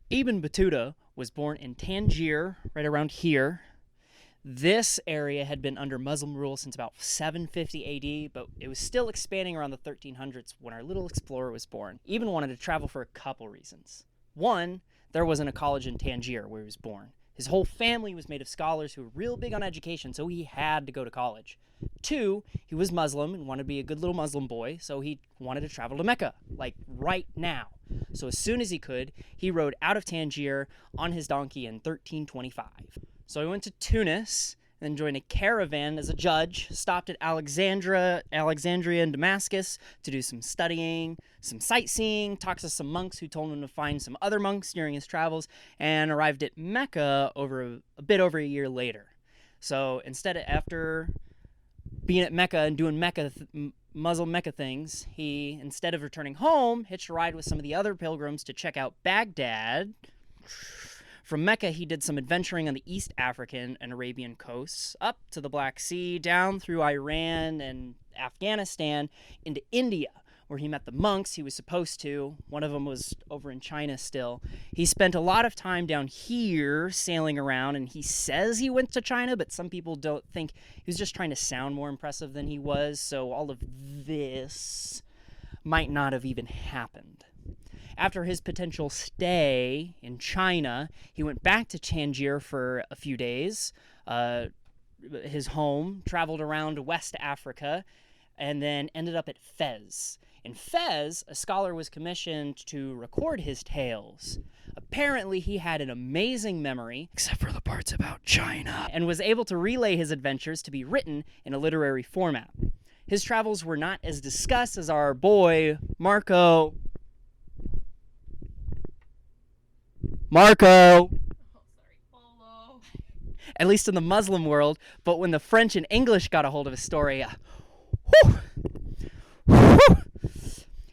Ibn Battuta was born in Tangier, right around here. This area had been under Muslim rule since about 750 AD, but it was still expanding around the 1300s when our little explorer was born. Ibn wanted to travel for a couple reasons. One, there wasn't a college in Tangier where he was born. His whole family was made of scholars who were real big on education, so he had to go to college. Two, he was Muslim and wanted to be a good little Muslim boy, so he wanted to travel to Mecca, like right now. So as soon as he could, he rode out of Tangier on his donkey in 1325. So he went to Tunis, then joined a caravan as a judge, stopped at Alexandria and Damascus to do some studying, some sightseeing, talked to some monks who told him to find some other monks during his travels, and arrived at Mecca a bit over a year later. So after being at Mecca and doing Muslim Mecca things, he, instead of returning home, hitched a ride with some of the other pilgrims to check out Baghdad. From Mecca, he did some adventuring on the East African and Arabian coasts, up to the Black Sea, down through Iran and Afghanistan, into India, where he met the monks he was supposed to. One of them was over in China still. He spent a lot of time down here sailing around, and he says he went to China, but some people don't think he was just trying to sound more impressive than he was, so all of this might not have even happened. After his potential stay in China, he went back to Tangier for a few days, his home, traveled around West Africa, and then ended up at Fez. In Fez, a scholar was commissioned to record his tales. Apparently, he had an amazing memory, except for the parts about China, and was able to relay his adventures to be written in a literary format. His travels were not as discussed as our boy, Marco, Polo, at least in the Muslim world, but when the French and English got a hold of his story,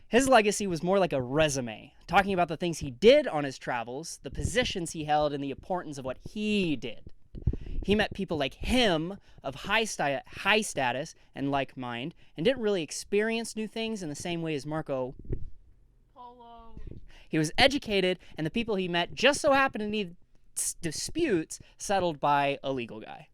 his legacy was more like a resume, talking about the things he did on his travels, the positions he held, and the importance of what he did. He met people like him, of high status and like mind, and didn't really experience new things in the same way as Marco Polo. He was educated, and the people he met just so happened to need disputes settled by a legal guy.